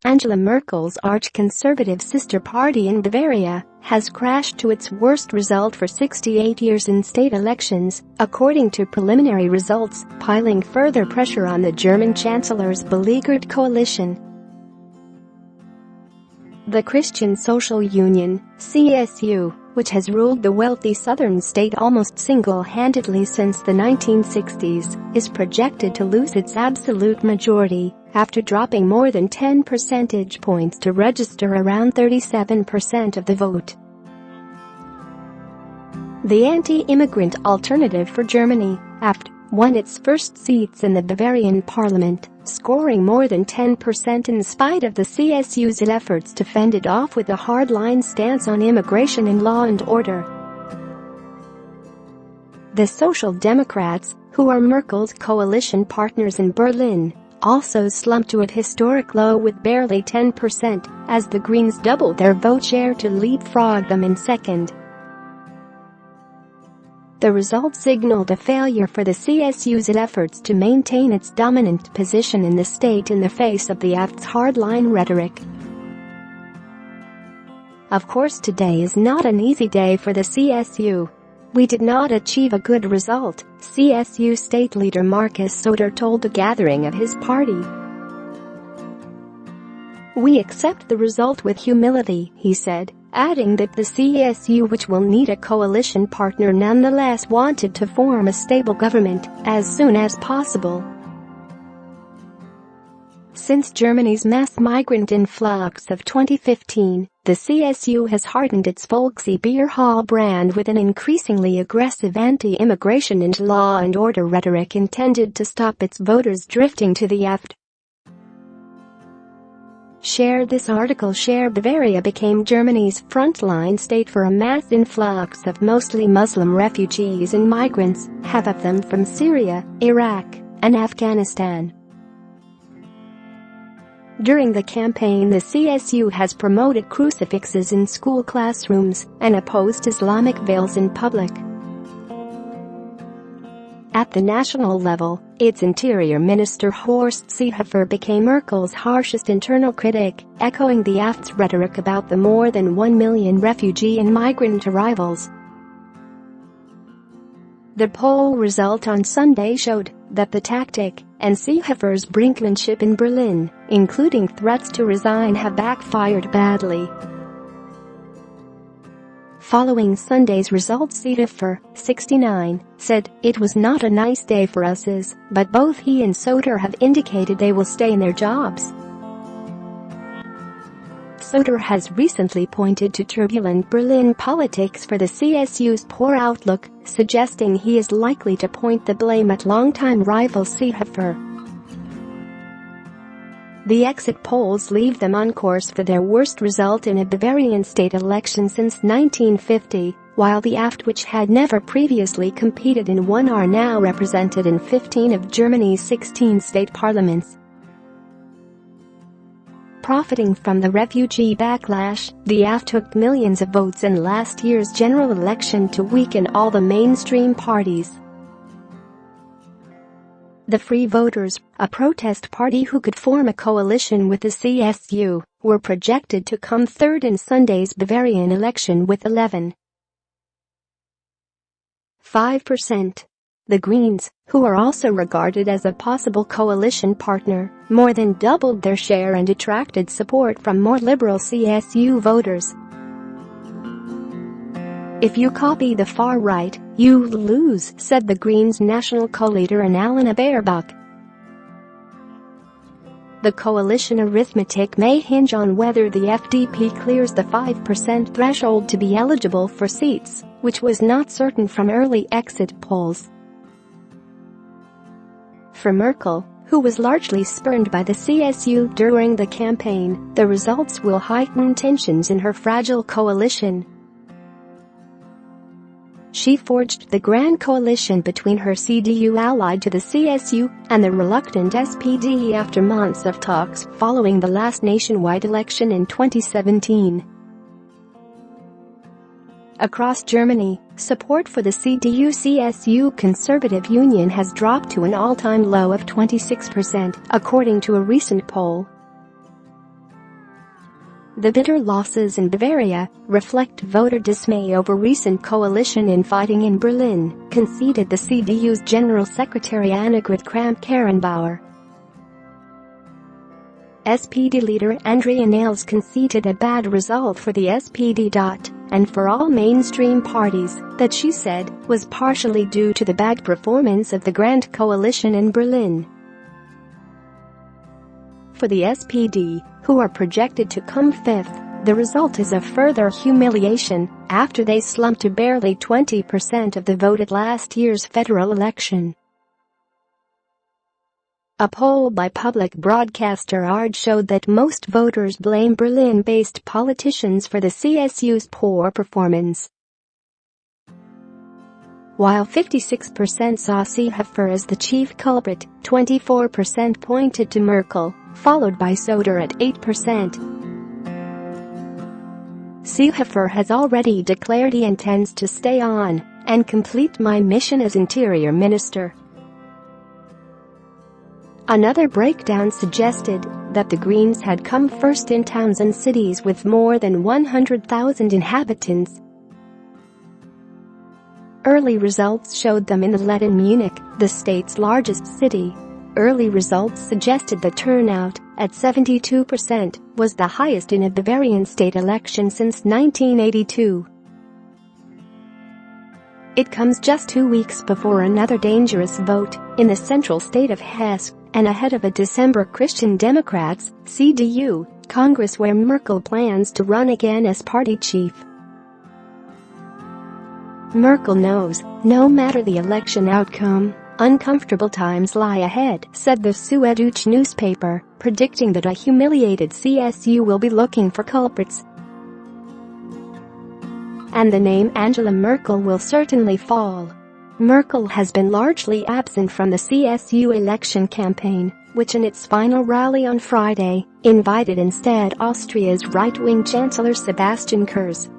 Angela Merkel's arch-conservative sister party in Bavaria has crashed to its worst result for 68 years in state elections, according to preliminary results, piling further pressure on the German Chancellor's beleaguered coalition. The Christian Social Union, CSU, which has ruled the wealthy southern state almost single-handedly since the 1960s, is projected to lose its absolute majority after dropping more than 10 percentage points to register around 37% of the vote. The anti-immigrant Alternative for Germany, AfD, won its first seats in the Bavarian parliament, scoring more than 10% in spite of the CSU's efforts to fend it off with a hardline stance on immigration and law and order. The Social Democrats, who are Merkel's coalition partners in Berlin, also slumped to a historic low with barely 10%, as the Greens doubled their vote share to leapfrog them in second. The result signaled a failure for the CSU's efforts to maintain its dominant position in the state in the face of the AfD's hardline rhetoric. Of course, today is not an easy day for the CSU. We did not achieve a good result, CSU state leader Markus Söder told a gathering of his party. We accept the result with humility, he said, adding that the CSU, which will need a coalition partner, nonetheless wanted to form a stable government as soon as possible. Since Germany's mass migrant influx of 2015, the CSU has hardened its folksy beer hall brand with an increasingly aggressive anti-immigration and law and order rhetoric intended to stop its voters drifting to the AfD. Share this article. Share Bavaria became Germany's frontline state for a mass influx of mostly Muslim refugees and migrants, half of them from Syria, Iraq, and Afghanistan. During the campaign, the CSU has promoted crucifixes in school classrooms and opposed Islamic veils in public. At the national level, its interior minister Horst Seehofer became Merkel's harshest internal critic, echoing the AfD's rhetoric about the more than 1 million refugee and migrant arrivals. The poll result on Sunday showed that the tactic and Seehofer's brinkmanship in Berlin, including threats to resign, have backfired badly. Following Sunday's results, Seehofer, 69, said, "It was not a nice day for us, but both he and Söder have indicated they will stay in their jobs." Söder has recently pointed to turbulent Berlin politics for the CSU's poor outlook, suggesting he is likely to point the blame at longtime rival Seehofer. The exit polls leave them on course for their worst result in a Bavarian state election since 1950, while the AfD, which had never previously competed in one, are now represented in 15 of Germany's 16 state parliaments. Profiting from the refugee backlash, the AfD took millions of votes in last year's general election to weaken all the mainstream parties. The Free Voters, a protest party who could form a coalition with the CSU, were projected to come third in Sunday's Bavarian election with 11.5%. The Greens, who are also regarded as a possible coalition partner, more than doubled their share and attracted support from more liberal CSU voters. "If you copy the far right, you lose," said the Greens' national co-leader Annalena Baerbock. The coalition arithmetic may hinge on whether the FDP clears the 5% threshold to be eligible for seats, which was not certain from early exit polls. For Merkel, who was largely spurned by the CSU during the campaign, the results will heighten tensions in her fragile coalition. She forged the grand coalition between her CDU allied to the CSU and the reluctant SPD after months of talks following the last nationwide election in 2017. Across Germany, support for the CDU-CSU Conservative Union has dropped to an all-time low of 26%, according to a recent poll. The bitter losses in Bavaria reflect voter dismay over recent coalition infighting in Berlin, conceded the CDU's General Secretary Annegret Kramp-Karrenbauer. SPD leader Andrea Nahles conceded a bad result for the SPD. And for all mainstream parties, that she said was partially due to the bad performance of the Grand Coalition in Berlin. For the SPD, who are projected to come fifth, the result is a further humiliation after they slumped to barely 20% of the vote at last year's federal election. A poll by public broadcaster ARD showed that most voters blame Berlin-based politicians for the CSU's poor performance. While 56% saw Seehofer as the chief culprit, 24% pointed to Merkel, followed by Söder at 8%. Seehofer has already declared he intends to stay on and complete my mission as Interior Minister. Another breakdown suggested that the Greens had come first in towns and cities with more than 100,000 inhabitants. Early results showed them in the lead in Munich, the state's largest city. Early results suggested the turnout, at 72%, was the highest in a Bavarian state election since 1982. It comes just 2 weeks before another dangerous vote in the central state of Hesse, and ahead of a December Christian Democrats (CDU) Congress where Merkel plans to run again as party chief. Merkel knows, no matter the election outcome, uncomfortable times lie ahead, said the Süddeutsche newspaper, predicting that a humiliated CSU will be looking for culprits. And the name Angela Merkel will certainly fall. Merkel has been largely absent from the CSU election campaign, which in its final rally on Friday, invited instead Austria's right-wing Chancellor Sebastian Kurz.